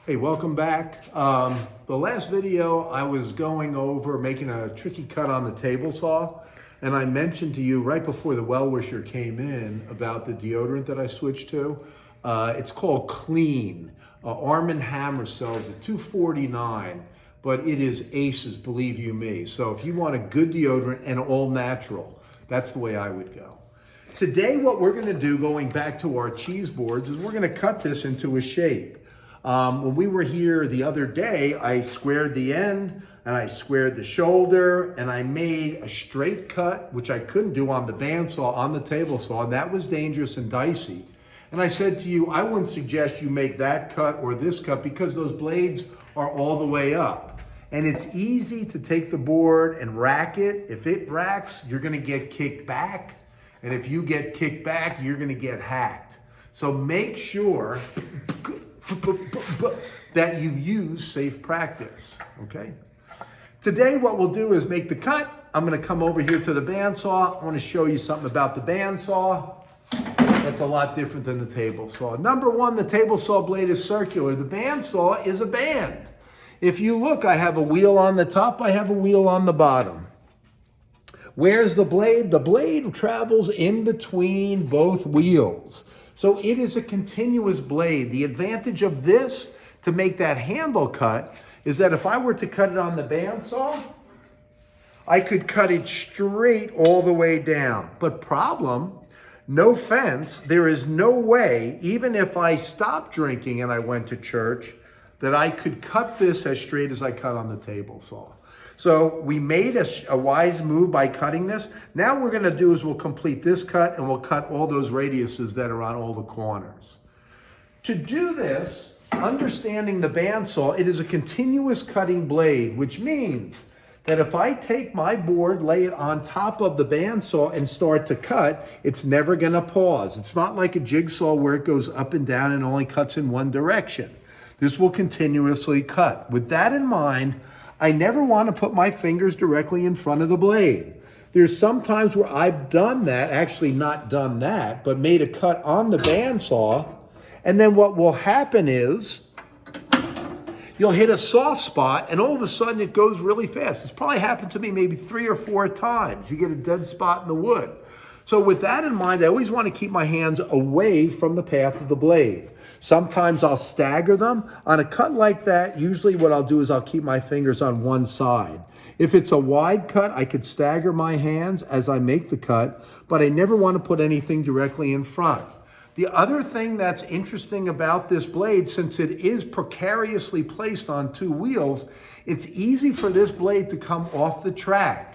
Hey, welcome back. The last video I was going over making a tricky cut on the table saw, and I mentioned to you right before the well-wisher came in about the deodorant that I switched to. It's called Clean. Arm & Hammer sells it $2.49, but it is aces, believe you me. So if you want a good deodorant and all natural, that's the way I would go. Today what we're going to do, going back to our cheese boards, is we're going to cut this into a shape. When we were here the other day, I squared the end and I squared the shoulder and I made a straight cut, which I couldn't do on the bandsaw, on the table saw, and that was dangerous and dicey. And I said to you, I wouldn't suggest you make that cut or this cut because those blades are all the way up. And it's easy to take the board and rack it. If it racks, you're gonna get kicked back. And if you get kicked back, you're gonna get hacked. So make sure that you use safe practice, okay? Today, what we'll do is make the cut. I'm gonna come over here to the bandsaw. I wanna show you something about the bandsaw that's a lot different than the table saw. Number one, the table saw blade is circular. The bandsaw is a band. If you look, I have a wheel on the top, I have a wheel on the bottom. Where's the blade? The blade travels in between both wheels. So it is a continuous blade. The advantage of this to make that handle cut is that if I were to cut it on the bandsaw, I could cut it straight all the way down. But problem, no fence, there is no way, even if I stopped drinking and I went to church, that I could cut this as straight as I cut on the table saw. So we made a wise move by cutting this. Now what we're gonna do is we'll complete this cut and we'll cut all those radiuses that are on all the corners. To do this, understanding the bandsaw, it is a continuous cutting blade, which means that if I take my board, lay it on top of the bandsaw and start to cut, it's never gonna pause. It's not like a jigsaw where it goes up and down and only cuts in one direction. This will continuously cut. With that in mind, I never want to put my fingers directly in front of the blade. There's some times where I've done that, actually not done that, but made a cut on the bandsaw, and then what will happen is you'll hit a soft spot and all of a sudden it goes really fast. It's probably happened to me maybe 3 or 4 times. You get a dead spot in the wood. So with that in mind, I always want to keep my hands away from the path of the blade. Sometimes I'll stagger them. On a cut like that, usually what I'll do is I'll keep my fingers on one side. If it's a wide cut, I could stagger my hands as I make the cut, but I never want to put anything directly in front. The other thing that's interesting about this blade, since it is precariously placed on 2 wheels, it's easy for this blade to come off the track.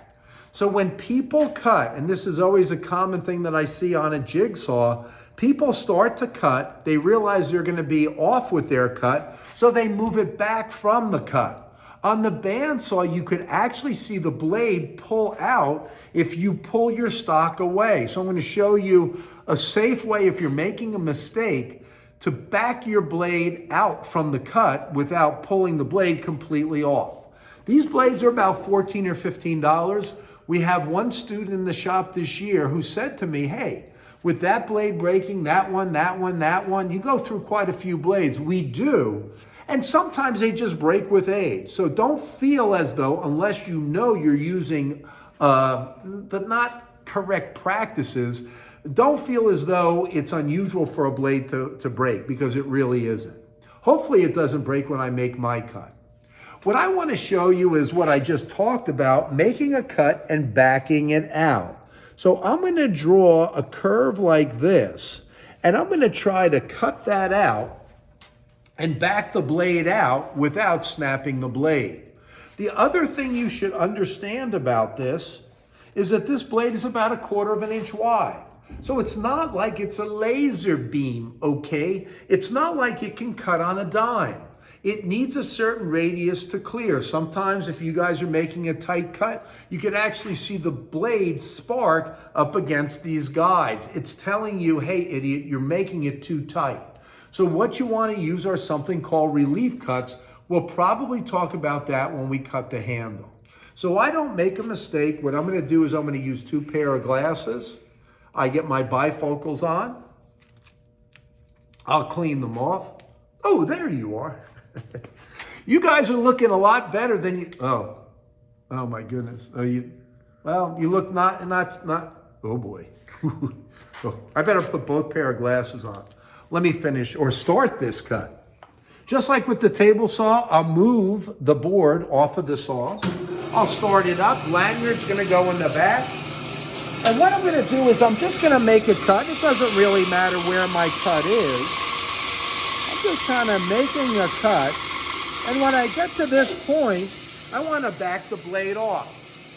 So when people cut, and this is always a common thing that I see on a jigsaw, people start to cut, they realize they're gonna be off with their cut, so they move it back from the cut. On the bandsaw, you could actually see the blade pull out if you pull your stock away. So I'm gonna show you a safe way if you're making a mistake to back your blade out from the cut without pulling the blade completely off. These blades are about $14 or $15. We have one student in the shop this year who said to me, hey, with that blade breaking, that one, you go through quite a few blades. We do. And sometimes they just break with age. So don't feel as though, unless you know you're using the not correct practices, don't feel as though it's unusual for a blade to break, because it really isn't. Hopefully it doesn't break when I make my cut. What I want to show you is what I just talked about, making a cut and backing it out. So I'm going to draw a curve like this, and I'm going to try to cut that out and back the blade out without snapping the blade. The other thing you should understand about this is that this blade is about 1/4 inch wide. So it's not like it's a laser beam, okay? It's not like it can cut on a dime. It needs a certain radius to clear. Sometimes if you guys are making a tight cut, you can actually see the blade spark up against these guides. It's telling you, hey idiot, you're making it too tight. So what you want to use are something called relief cuts. We'll probably talk about that when we cut the handle. So I don't make a mistake. What I'm going to do is I'm going to use 2 pair of glasses. I get my bifocals on. I'll clean them off. Oh, there you are. You guys are looking a lot better than you. Oh my goodness. You look not. Oh boy. Oh, I better put both pair of glasses on. Let me finish or start this cut. Just like with the table saw, I'll move the board off of the saw. I'll start it up. Lanyard's going to go in the back. And what I'm going to do is I'm just going to make a cut. It doesn't really matter where my cut is. I'm just kind of making a cut. And when I get to this point, I want to back the blade off.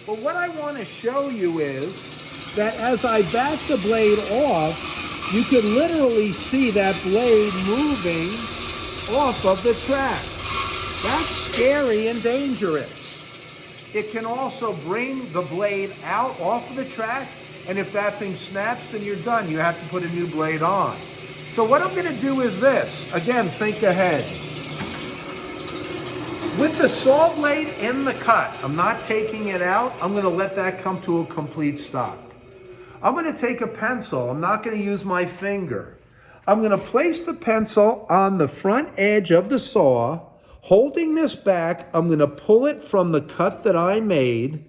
But what I want to show you is that as I back the blade off, you can literally see that blade moving off of the track. That's scary and dangerous. It can also bring the blade out off of the track, and if that thing snaps, then you're done. You have to put a new blade on. So what I'm going to do is this. Again, think ahead. With the saw blade in the cut, I'm not taking it out. I'm going to let that come to a complete stop. I'm going to take a pencil. I'm not going to use my finger. I'm going to place the pencil on the front edge of the saw. Holding this back, I'm going to pull it from the cut that I made.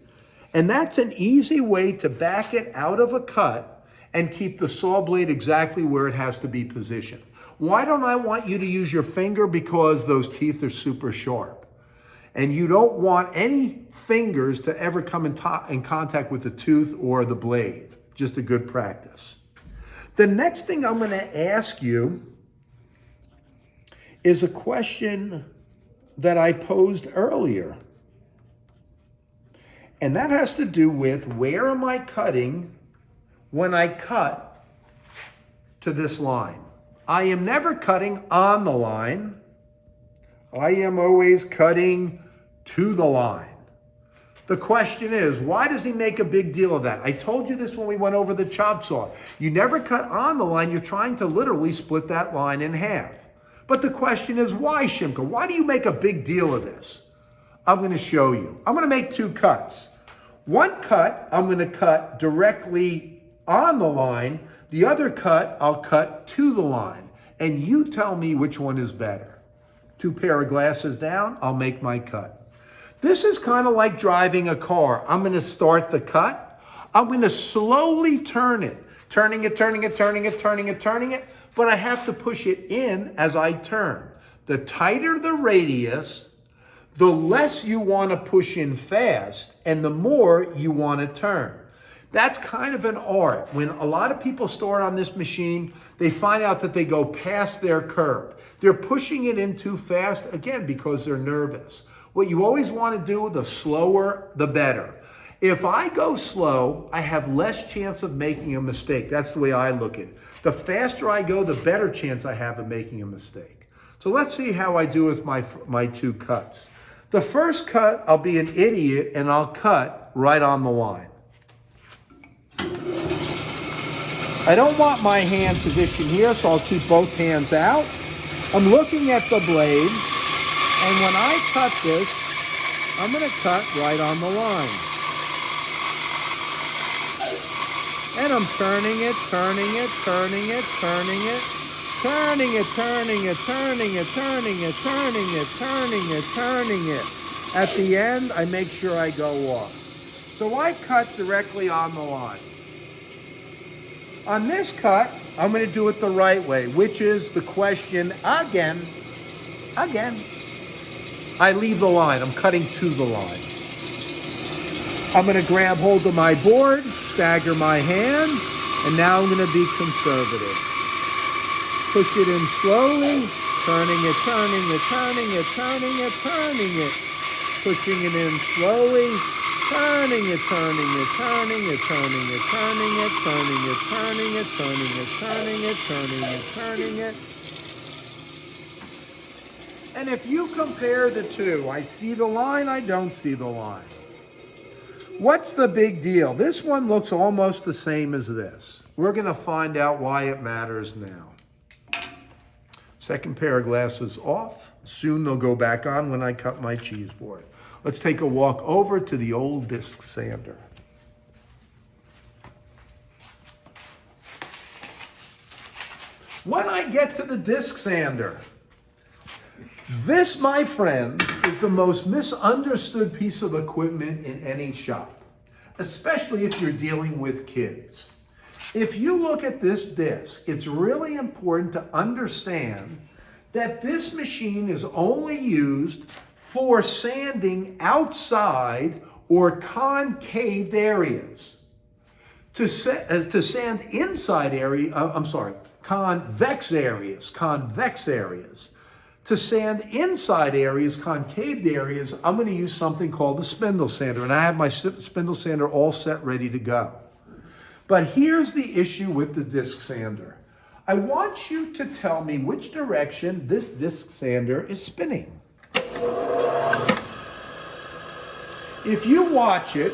And that's an easy way to back it out of a cut and keep the saw blade exactly where it has to be positioned. Why don't I want you to use your finger? Because those teeth are super sharp. And you don't want any fingers to ever come in contact with the tooth or the blade. Just a good practice. The next thing I'm going to ask you is a question that I posed earlier. And that has to do with where am I cutting when I cut to this line? I am never cutting on the line. I am always cutting to the line. The question is, why does he make a big deal of that? I told you this when we went over the chop saw. You never cut on the line. You're trying to literally split that line in half. But the question is, why, Shimka? Why do you make a big deal of this? I'm going to show you. I'm going to make two cuts. One cut, I'm going to cut directly on the line. The other cut, I'll cut to the line. And you tell me which one is better. Two pair of glasses down, I'll make my cut. This is kind of like driving a car. I'm going to start the cut. I'm going to slowly turn it. Turning it, but I have to push it in as I turn. The tighter the radius, the less you want to push in fast, and the more you want to turn. That's kind of an art. When a lot of people start on this machine, they find out that they go past their curve. They're pushing it in too fast, again, because they're nervous. What you always want to do, the slower, the better. If I go slow, I have less chance of making a mistake. That's the way I look at it. The faster I go, the better chance I have of making a mistake. So let's see how I do with my two cuts. The first cut, I'll be an idiot and I'll cut right on the line. I don't want my hand positioned here, so I'll keep both hands out. I'm looking at the blade, and when I cut this, I'm going to cut right on the line. And I'm turning it. At the end, I make sure I go off. So I cut directly on the line. On this cut, I'm going to do it the right way, which is the question again. I leave the line. I'm cutting to the line. I'm going to grab hold of my board, stagger my hand, and now I'm going to be conservative. Push it in slowly, turning it. Pushing it in slowly, turning it. And if you compare the two, I see the line, I don't see the line. What's the big deal? This one looks almost the same as this. We're going to find out why it matters now. Second pair of glasses off. Soon they'll go back on when I cut my cheese board. Let's take a walk over to the old disc sander. When I get to the disc sander, This, my friends, is the most misunderstood piece of equipment in any shop, especially if you're dealing with kids. If you look at this disc, it's really important to understand that this machine is only used for sanding outside or concaved areas. To sand inside convex areas. To sand inside areas, concaved areas, I'm going to use something called the spindle sander, and I have my spindle sander all set ready to go. But here's the issue with the disc sander. I want you to tell me which direction this disc sander is spinning. If you watch it,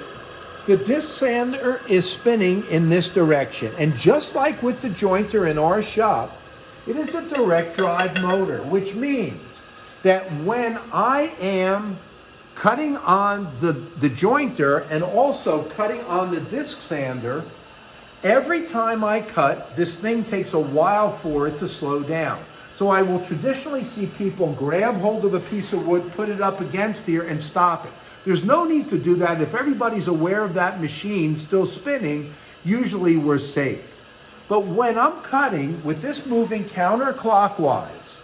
the disc sander is spinning in this direction. And just like with the jointer in our shop, it is a direct drive motor, which means that when I am cutting on the jointer and also cutting on the disc sander, every time I cut, this thing takes a while for it to slow down. So I will traditionally see people grab hold of a piece of wood, put it up against here, and stop it. There's no need to do that. If everybody's aware of that machine still spinning, usually we're safe. But when I'm cutting with this moving counterclockwise,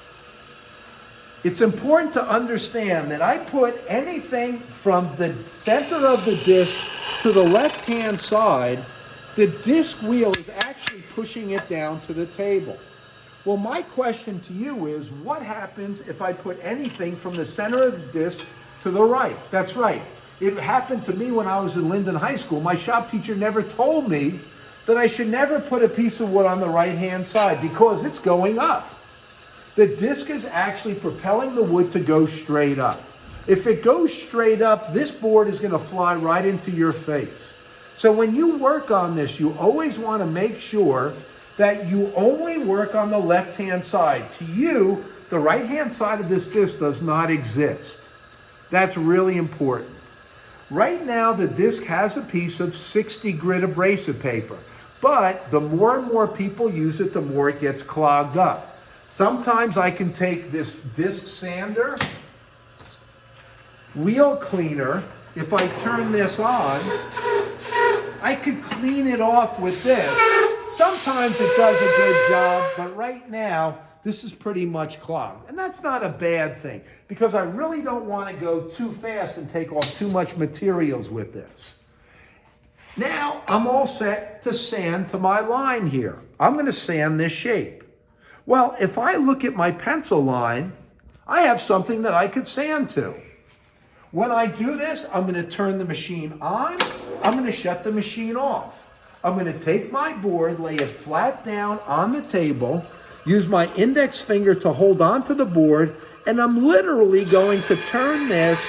it's important to understand that I put anything from the center of the disc to the left-hand side, the disc wheel is actually pushing it down to the table. Well, my question to you is, what happens if I put anything from the center of the disc to the right? That's right. It happened to me when I was in Linden High School. My shop teacher never told me that I should never put a piece of wood on the right-hand side because it's going up. The disc is actually propelling the wood to go straight up. If it goes straight up, this board is going to fly right into your face. So when you work on this, you always want to make sure that you only work on the left-hand side. To you, the right-hand side of this disc does not exist. That's really important. Right now, the disc has a piece of 60 grit abrasive paper, but the more and more people use it, the more it gets clogged up. Sometimes I can take this disc sander, wheel cleaner. If I turn this on, I could clean it off with this. Sometimes it does a good job, but right now, this is pretty much clogged. And that's not a bad thing, because I really don't want to go too fast and take off too much materials with this. Now, I'm all set to sand to my line here. I'm going to sand this shape. Well, if I look at my pencil line, I have something that I could sand to. When I do this, I'm going to turn the machine on. I'm going to shut the machine off. I'm going to take my board, lay it flat down on the table, use my index finger to hold onto the board, and I'm literally going to turn this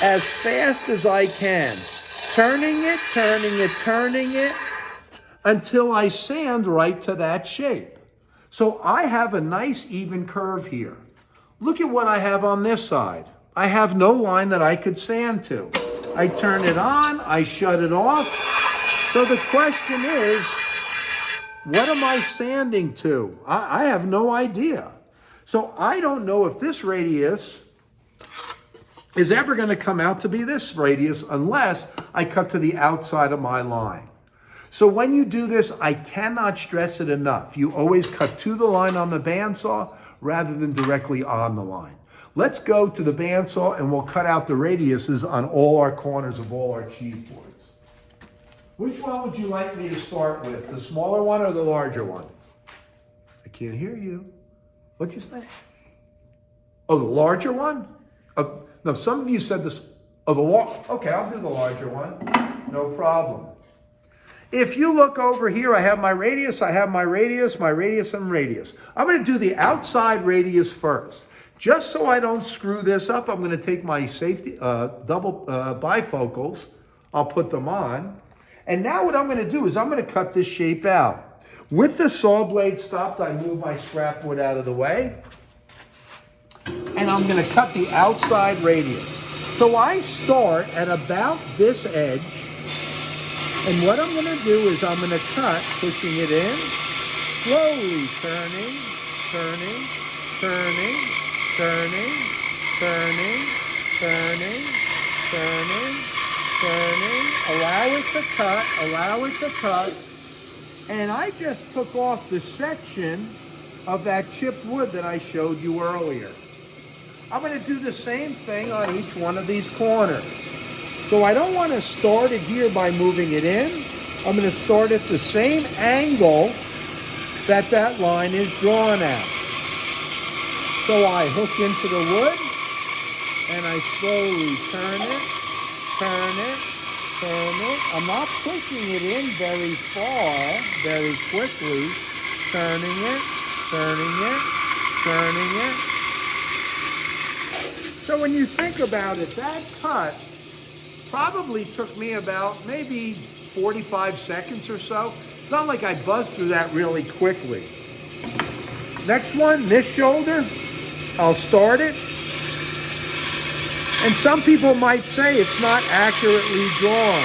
as fast as I can. Turning it, until I sand right to that shape. So I have a nice even curve here. Look at what I have on this side. I have no line that I could sand to. I turn it on, I shut it off. So the question is, what am I sanding to? I have no idea. So I don't know if this radius is ever going to come out to be this radius unless I cut to the outside of my line. So when you do this, I cannot stress it enough. You always cut to the line on the bandsaw rather than directly on the line. Let's go to the bandsaw and we'll cut out the radiuses on all our corners of all our cheese boards. Which one would you like me to start with? The smaller one or the larger one? I can't hear you. What'd you say? Oh, the larger one? No, some of you said this. Oh, okay, I'll do the larger one. No problem. If you look over here, I have my radius, my radius, and radius. I'm going to do the outside radius first. Just so I don't screw this up, I'm going to take my safety double bifocals. I'll put them on. And now what I'm going to do is I'm going to cut this shape out. With the saw blade stopped, I move my scrap wood out of the way. And I'm going to cut the outside radius. So I start at about this edge. And what I'm going to do is I'm going to cut, pushing it in, slowly turning, turning, turning, turning, turning. Allow it to cut, allow it to cut. And I just took off the section of that chipped wood that I showed you earlier. I'm going to do the same thing on each one of these corners. So I don't want to start it here by moving it in. I'm going to start at the same angle that that line is drawn at. So I hook into the wood and I slowly turn it, turn it, turn it. I'm not pushing it in very far, very quickly. Turning it, turning it, turning it. So when you think about it, that cut probably took me about maybe 45 seconds or so. It's not like I buzzed through that really quickly. Next one, this shoulder, I'll start it. And some people might say it's not accurately drawn.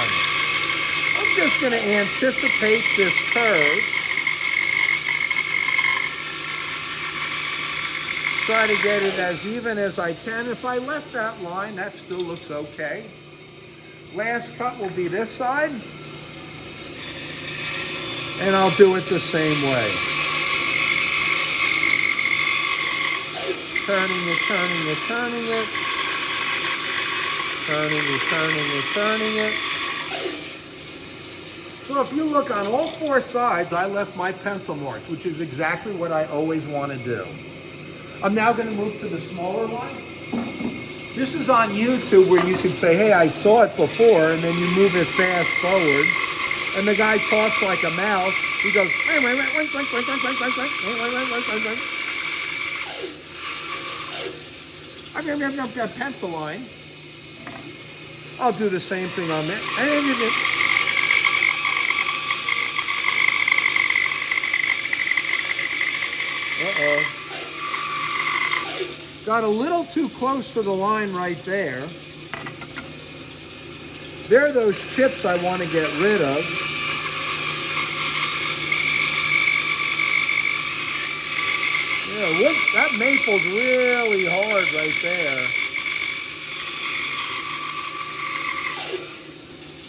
I'm just going to anticipate this curve. Try to get it as even as I can. If I left that line, that still looks okay. Last cut will be this side. And I'll do it the same way. Turning it, turning it, turning it. Turning it, turning it, turning it. So if you look on all four sides, I left my pencil marks, which is exactly what I always want to do. I'm now going to move to the smaller one. This is on YouTube where you can say, hey, I saw it before, and then you move it fast forward. And the guy talks like a mouse. He goes, wait, wait, wait, wait, wait, wait, wait, wait, wait, wait, wait. I've got a pencil line. I'll do the same thing on that. Uh-oh. Got a little too close to the line right there. There are those chips I want to get rid of. Yeah, that maple's really hard right there.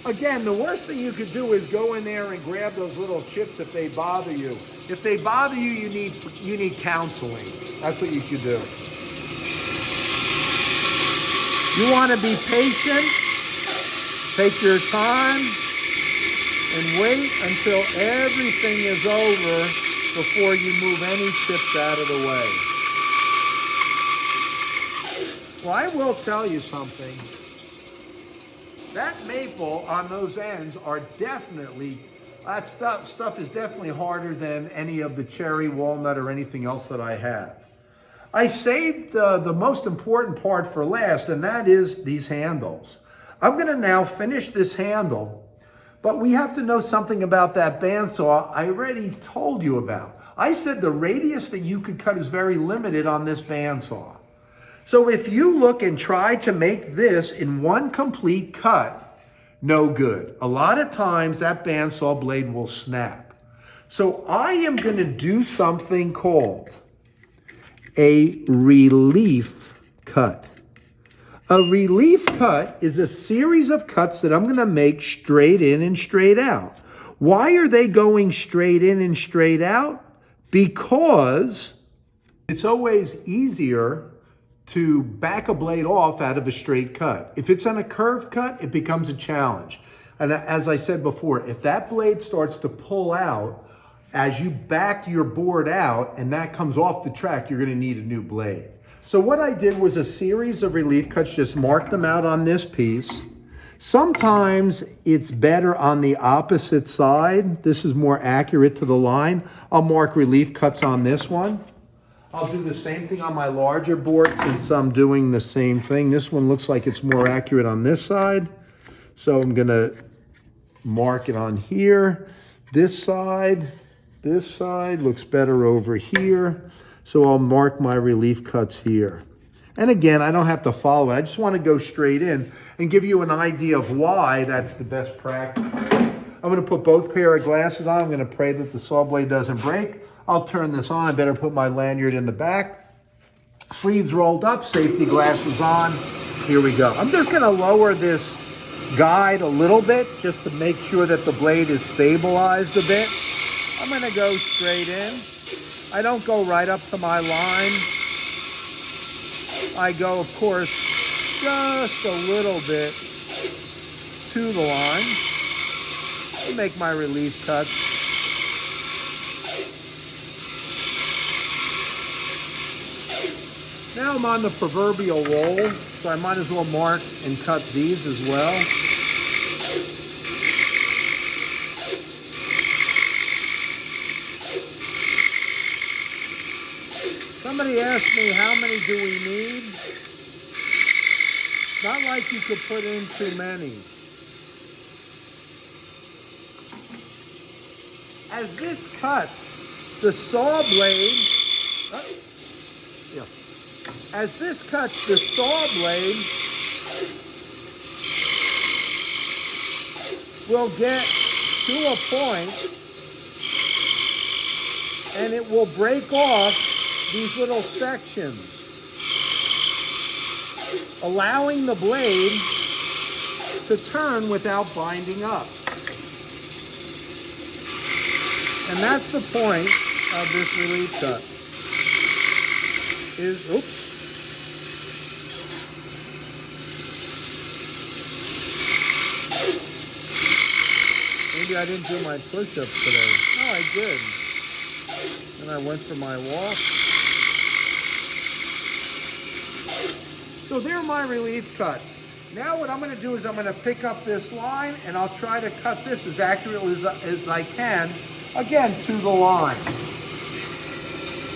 Again, the worst thing you could do is go in there and grab those little chips if they bother you. If they bother you, you need counseling. That's what you could do. You want to be patient. Take your time and wait until everything is over before you move any chips out of the way. Well, I will tell you something. That maple on those ends are definitely, that stuff is definitely harder than any of the cherry, walnut, or anything else that I have. I saved the most important part for last, and that is these handles. I'm going to now finish this handle, but we have to know something about that bandsaw I already told you about. I said the radius that you could cut is very limited on this bandsaw. So if you look and try to make this in one complete cut, no good. A lot of times that bandsaw blade will snap. So I am going to do something called a relief cut. A relief cut is a series of cuts that I'm going to make straight in and straight out. Why are they going straight in and straight out? Because it's always easier to back a blade off out of a straight cut. If it's on a curved cut, it becomes a challenge. And as I said before, if that blade starts to pull out, as you back your board out and that comes off the track, you're gonna need a new blade. So what I did was a series of relief cuts, just mark them out on this piece. Sometimes it's better on the opposite side. This is more accurate to the line. I'll mark relief cuts on this one. I'll do the same thing on my larger board since I'm doing the same thing. This one looks like it's more accurate on this side. So I'm gonna mark it on here. This side looks better over here. So I'll mark my relief cuts here. And again, I don't have to follow it. I just want to go straight in and give you an idea of why that's the best practice. I'm going to put both pair of glasses on. I'm going to pray that the saw blade doesn't break. I'll turn this on. I better put my lanyard in the back. Sleeves rolled up, safety glasses on. Here we go. I'm just gonna lower this guide a little bit just to make sure that the blade is stabilized a bit. I'm gonna go straight in. I don't go right up to my line. I go, of course, just a little bit to the line to make my relief cuts. Now I'm on the proverbial roll, so I might as well mark and cut these as well. Somebody asked me, how many do we need? Not like you could put in too many. As this cuts, the saw blade, as this cuts, the saw blade will get to a point and it will break off these little sections, allowing the blade to turn without binding up. And that's the point of this relief cut. Oops. Maybe I didn't do my push-ups today. No, I did. And I went for my walk. So there are my relief cuts. Now what I'm going to do is I'm going to pick up this line and I'll try to cut this as accurately as I can, again, to the line.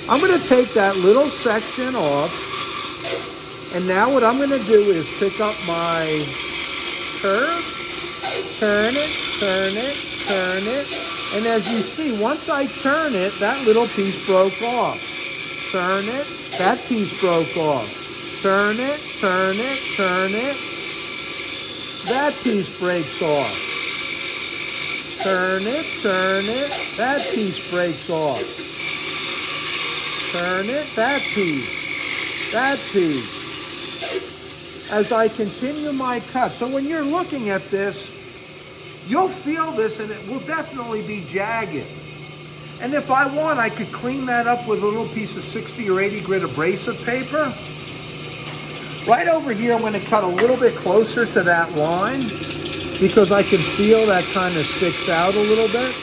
I'm going to take that little section off, and now what I'm going to do is pick up my curve, turn it, turn it, turn it, and as you see, once I turn it, that little piece broke off. Turn it, that piece broke off. Turn it, turn it, turn it, that piece breaks off. Turn it, that piece breaks off. Turn it, that piece, that piece. As I continue my cut. So when you're looking at this, you'll feel this and it will definitely be jagged. And if I want, I could clean that up with a little piece of 60 or 80 grit abrasive paper. Right over here, I'm going to cut a little bit closer to that line because I can feel that kind of sticks out a little bit.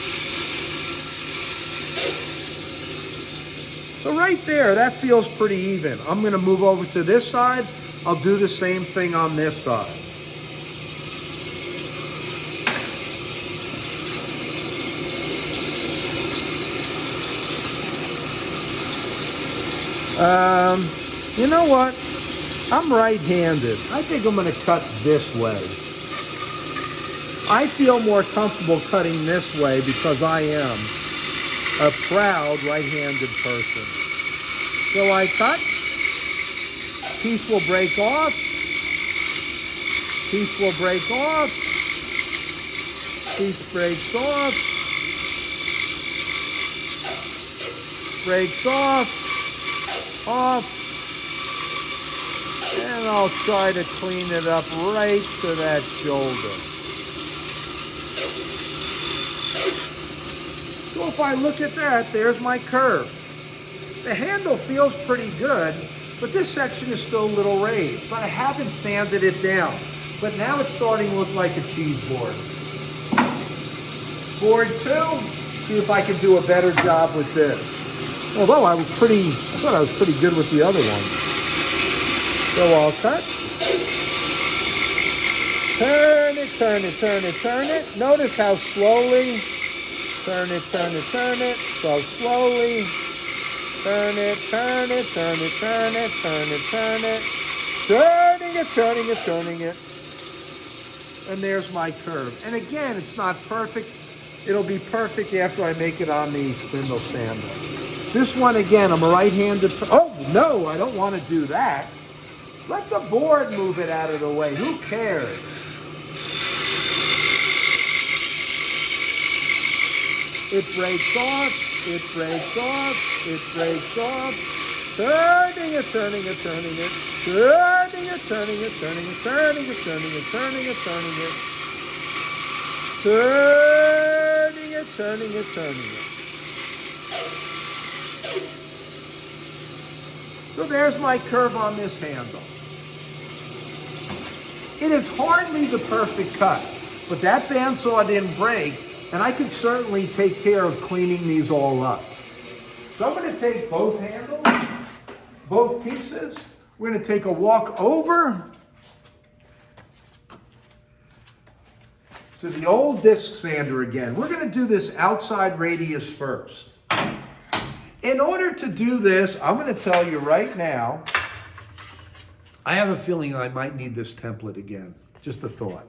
So right there, that feels pretty even. I'm going to move over to this side. I'll do the same thing on this side. You know what? I'm right-handed. I think I'm going to cut this way. I feel more comfortable cutting this way because I am a proud right-handed person. So I cut. Piece will break off. Piece will break off. Piece breaks off. Breaks off. Off. And I'll try to clean it up right to that shoulder. So if I look at that, there's my curve. The handle feels pretty good, but this section is still a little raised. But I haven't sanded it down. But now it's starting to look like a cheese board. Board 2, see if I can do a better job with this. Although I thought I was pretty good with the other one. So I'll cut. Turn it, turn it, turn it, turn it. Notice how slowly. Turn it, turn it, turn it. So slowly. Turn it, turn it, turn it, turn it, turn it, turn it. Turning it, turning it, turning it. And there's my curve. And again, it's not perfect. It'll be perfect after I make it on the spindle sander. This one, again, I'm a right-handed. Oh, no, I don't want to do that. Let the board move it out of the way. Who cares? It breaks off. It breaks off. It breaks off. turning it, turning it, turning it, turning it, turning it, turning it, turning it, turning it, turning it, turning it, turning it, turning it, turning it. So there's my curve on this handle. It is hardly the perfect cut, but that bandsaw didn't break, and I could certainly take care of cleaning these all up. So I'm going to take both handles, both pieces. We're going to take a walk over to the old disc sander again. We're going to do this outside radius first. In order to do this, I'm going to tell you right now, I have a feeling I might need this template again. Just a thought.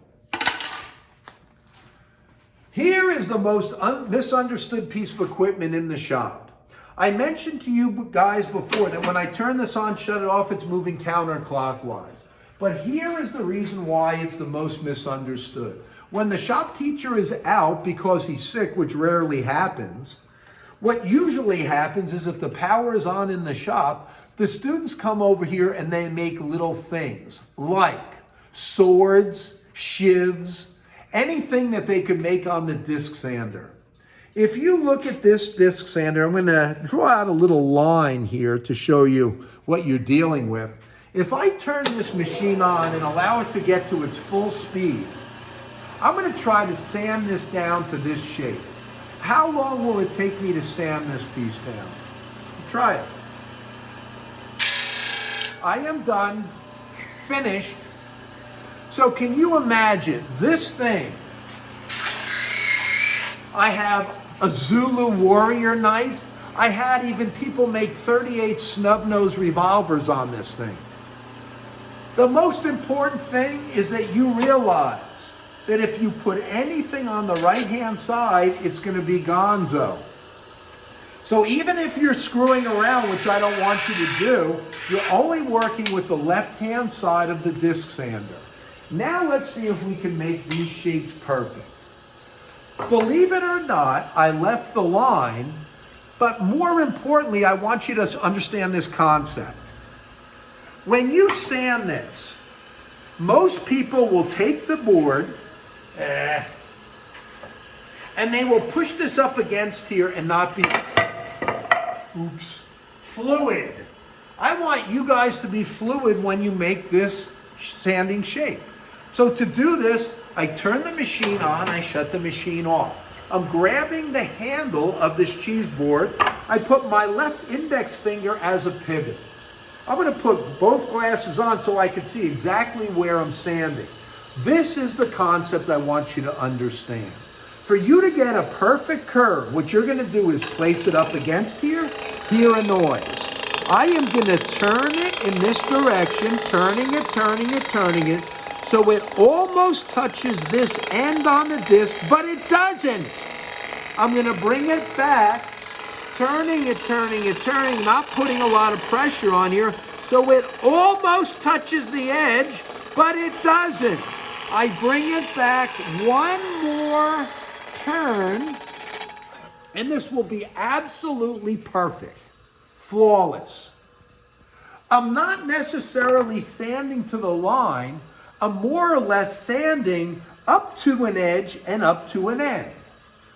Here is the most misunderstood piece of equipment in the shop. I mentioned to you guys before that when I turn this on, shut it off, it's moving counterclockwise. But here is the reason why it's the most misunderstood. When the shop teacher is out because he's sick, which rarely happens, what usually happens is if the power is on in the shop, the students come over here and they make little things like swords, shivs, anything that they could make on the disc sander. If you look at this disc sander, I'm going to draw out a little line here to show you what you're dealing with. If I turn this machine on and allow it to get to its full speed, I'm going to try to sand this down to this shape. How long will it take me to sand this piece down? Try it. I am done, finished. So can you imagine this thing? I have a Zulu warrior knife. I had even people make 38 snub-nose revolvers on this thing. The most important thing is that you realize that if you put anything on the right-hand side, it's going to be gonzo. So even if you're screwing around, which I don't want you to do, you're only working with the left-hand side of the disc sander. Now let's see if we can make these shapes perfect. Believe it or not, I left the line, but more importantly, I want you to understand this concept. When you sand this, most people will take the board, and they will push this up against here and not be, fluid. I want you guys to be fluid when you make this sanding shape. So to do this, I turn the machine on, I shut the machine off. I'm grabbing the handle of this cheese board. I put my left index finger as a pivot. I'm going to put both glasses on so I can see exactly where I'm sanding. This is the concept I want you to understand. For you to get a perfect curve, what you're going to do is place it up against here, hear a noise. I am going to turn it in this direction, turning it, turning it, turning it, so it almost touches this end on the disc, but it doesn't. I'm going to bring it back, turning it, turning it, turning, not putting a lot of pressure on here, so it almost touches the edge, but it doesn't. I bring it back one more turn, and this will be absolutely perfect, flawless. I'm not necessarily sanding to the line. I'm more or less sanding up to an edge and up to an end.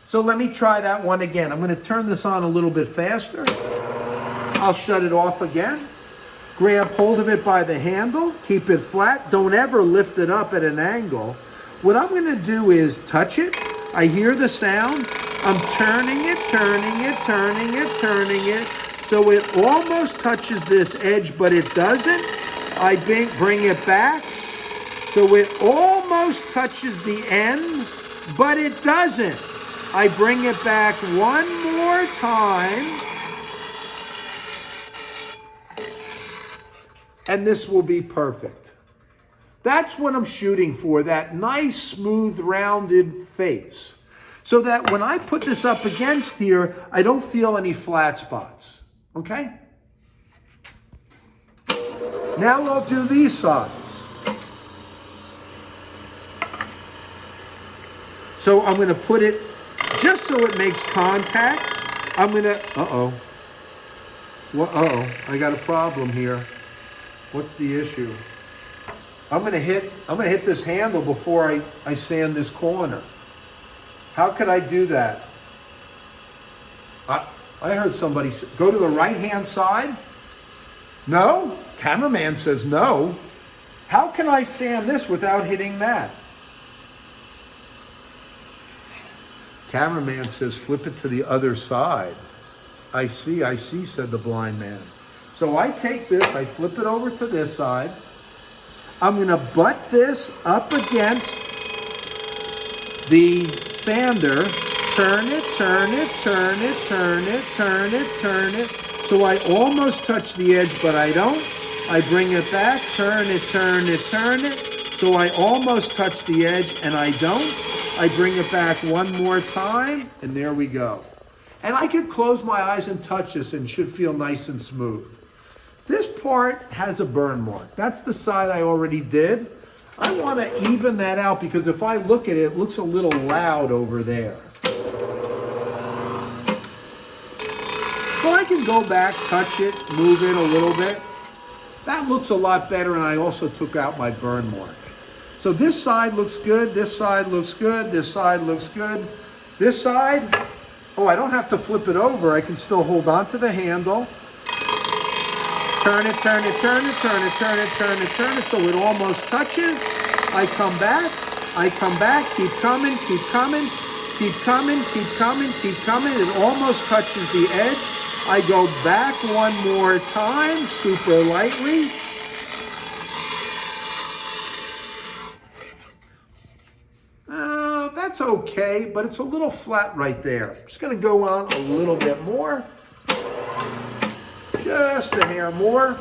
So let me try that one again. I'm going to turn this on a little bit faster. I'll shut it off again. Grab hold of it by the handle, keep it flat, don't ever lift it up at an angle. What I'm going to do is touch it. I hear the sound. I'm turning it, turning it, turning it, turning it. So it almost touches this edge, but it doesn't. I bring it back. So it almost touches the end, but it doesn't. I bring it back one more time. And this will be perfect. That's what I'm shooting for, that nice, smooth, rounded face. So that when I put this up against here, I don't feel any flat spots, okay? Now I'll do these sides. So I'm gonna put it just so it makes contact. I'm gonna, Well, uh-oh, I got a problem here. What's the issue? I'm gonna hit this handle before I sand this corner. How could I do that? I heard somebody say, go to the right-hand side? No? Cameraman says no. How can I sand this without hitting that? Cameraman says flip it to the other side. I see, said the blind man. So I take this, I flip it over to this side. I'm going to butt this up against the sander. Turn it, turn it, turn it, turn it, turn it, turn it. So I almost touch the edge, but I don't. I bring it back, turn it, turn it, turn it. So I almost touch the edge and I don't. I bring it back one more time, and there we go. And I could close my eyes and touch this and it should feel nice and smooth. This part has a burn mark. That's the side I already did. I want to even that out because if I look at it, it looks a little loud over there. So I can go back, touch it, move it a little bit. That looks a lot better, and I also took out my burn mark. So this side looks good, this side looks good, this side looks good. This side, oh, I don't have to flip it over. I can still hold on to the handle. Turn it, turn it, turn it, turn it, turn it, turn it, turn it, so it almost touches. I come back, keep coming, keep coming, keep coming, keep coming, keep coming. It almost touches the edge. I go back one more time, super lightly. That's okay, but it's a little flat right there. Just gonna go on a little bit more. Just a hair more.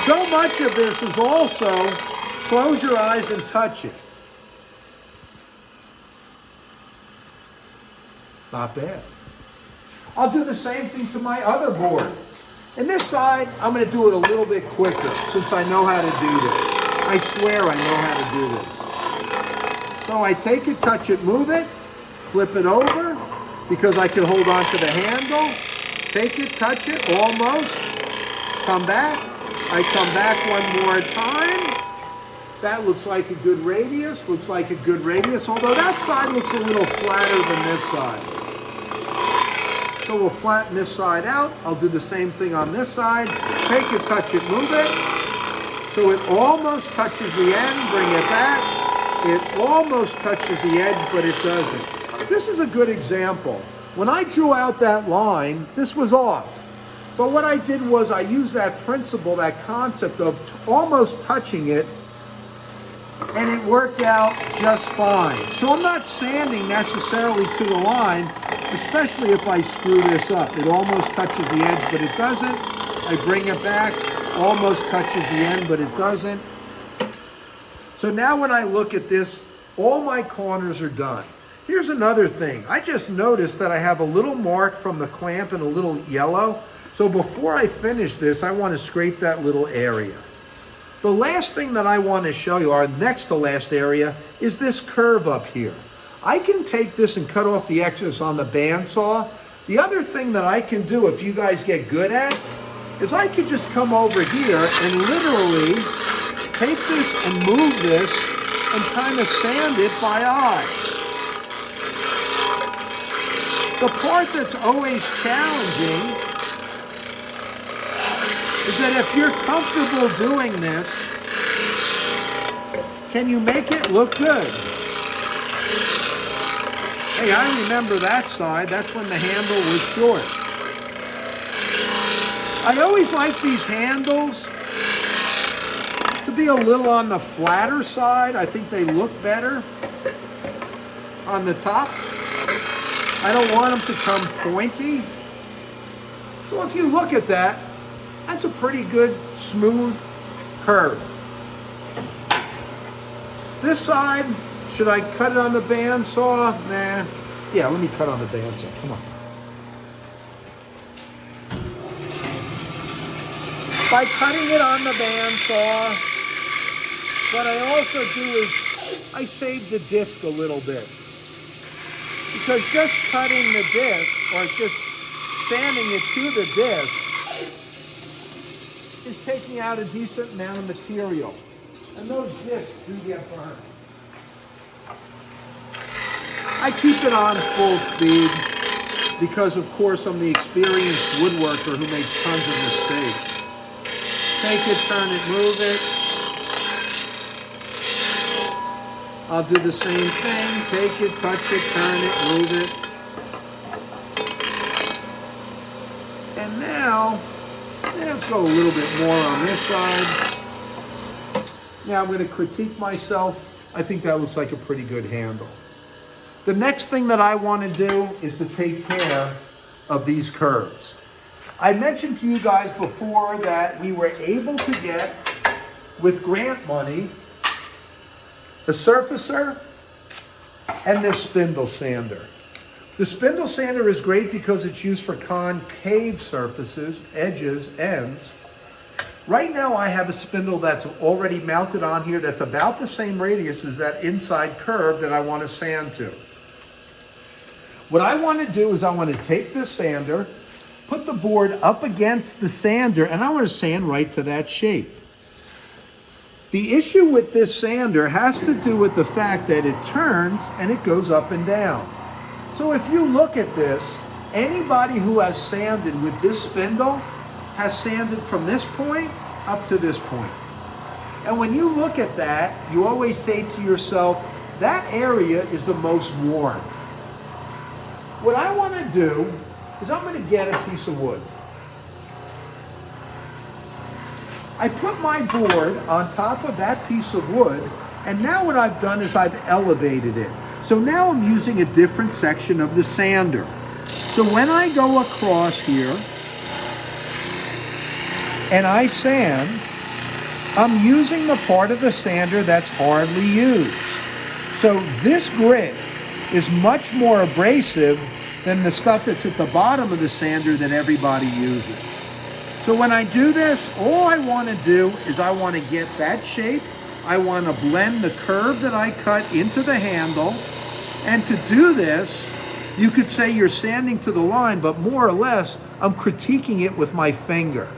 So much of this is also close your eyes and touch it. Not bad. I'll do the same thing to my other board. And this side, I'm going to do it a little bit quicker since I know how to do this. I swear I know how to do this. So I take it, touch it, move it, flip it over because I can hold on to the handle. Take it, touch it, almost. Come back. I come back one more time. That looks like a good radius, although that side looks a little flatter than this side. So we'll flatten this side out. I'll do the same thing on this side. Take it, touch it, move it. So it almost touches the end, bring it back. It almost touches the edge, but it doesn't. This is a good example. When I drew out that line, this was off. But what I did was I used that principle, that concept of almost touching it, and it worked out just fine. So I'm not sanding necessarily to the line, especially if I screw this up. It almost touches the edge, but it doesn't. I bring it back, almost touches the end, but it doesn't. So now when I look at this, all my corners are done. Here's another thing. I just noticed that I have a little mark from the clamp and a little yellow. So before I finish this, I want to scrape that little area. The last thing that I want to show you, our next to last area, is this curve up here. I can take this and cut off the excess on the bandsaw. The other thing that I can do, if you guys get good at, is I could just come over here and literally take this and move this and kind of sand it by eye. The part that's always challenging is that if you're comfortable doing this, can you make it look good? Hey, I remember that side. That's when the handle was short. I always like these handles to be a little on the flatter side. I think they look better on the top. I don't want them to come pointy. So if you look at that, that's a pretty good smooth curve. This side, should I cut it on the bandsaw? Nah. Yeah, let me cut on the bandsaw. Come on. By cutting it on the bandsaw, what I also do is I save the disc a little bit. Because just cutting the disc, or just sanding it to the disc is taking out a decent amount of material. And those discs do get burned. I keep it on full speed because, of course, I'm the experienced woodworker who makes tons of mistakes. Take it, turn it, move it. I'll do the same thing. Take it, touch it, turn it, move it. And now, let's go a little bit more on this side. Now I'm going to critique myself. I think that looks like a pretty good handle. The next thing that I want to do is to take care of these curves. I mentioned to you guys before that we were able to get, with grant money, a surfacer and this spindle sander. The spindle sander is great because it's used for concave surfaces, edges, ends. Right now I have a spindle that's already mounted on here that's about the same radius as that inside curve that I want to sand to. What I want to do is I want to take this sander, put the board up against the sander, and I want to sand right to that shape. The issue with this sander has to do with the fact that it turns and it goes up and down. So if you look at this, anybody who has sanded with this spindle has sanded from this point up to this point. And when you look at that, you always say to yourself, that area is the most worn. What I want to do is I'm going to get a piece of wood. I put my board on top of that piece of wood, and now what I've done is I've elevated it. So now I'm using a different section of the sander. So when I go across here and I sand, I'm using the part of the sander that's hardly used. So this grit is much more abrasive than the stuff that's at the bottom of the sander that everybody uses. So when I do this, all I want to do is I want to get that shape. I want to blend the curve that I cut into the handle. And to do this, you could say you're sanding to the line, but more or less, I'm critiquing it with my finger.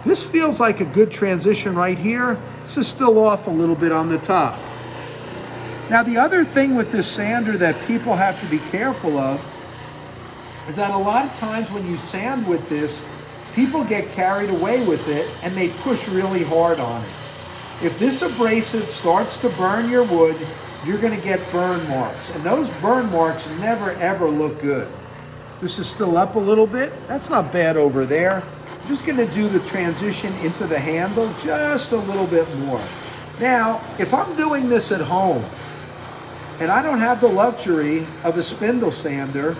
This feels like a good transition right here. This is still off a little bit on the top. Now, the other thing with this sander that people have to be careful of is that a lot of times when you sand with this, people get carried away with it and they push really hard on it. If this abrasive starts to burn your wood, you're going to get burn marks. And those burn marks never ever look good. This is still up a little bit. That's not bad over there. I'm just going to do the transition into the handle just a little bit more. Now, if I'm doing this at home and I don't have the luxury of a spindle sander,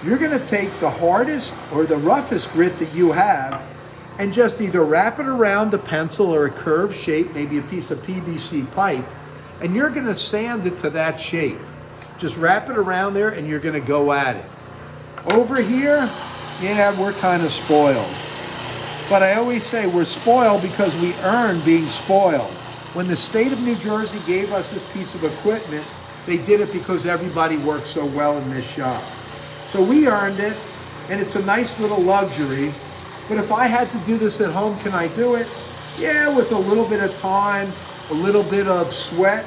you're going to take the hardest or the roughest grit that you have and just either wrap it around a pencil or a curved shape, maybe a piece of PVC pipe, and you're going to sand it to that shape. Just wrap it around there and you're going to go at it. Over here, yeah, we're kind of spoiled. But I always say we're spoiled because we earn being spoiled. When the state of New Jersey gave us this piece of equipment, they did it because everybody worked so well in this shop. So we earned it, and it's a nice little luxury. But if I had to do this at home, can I do it? Yeah, with a little bit of time, a little bit of sweat,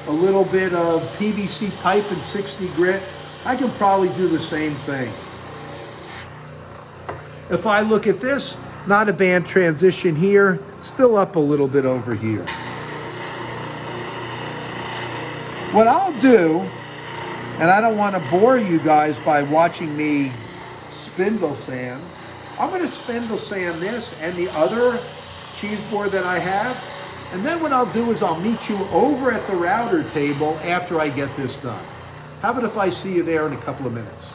a little bit of PVC pipe and 60 grit, I can probably do the same thing. If I look at this, not a bad transition here, still up a little bit over here. What I'll do, and I don't want to bore you guys by watching me spindle sand, I'm going to spindle sand this and the other cheese board that I have. And then what I'll do is I'll meet you over at the router table after I get this done. How about if I see you there in a couple of minutes?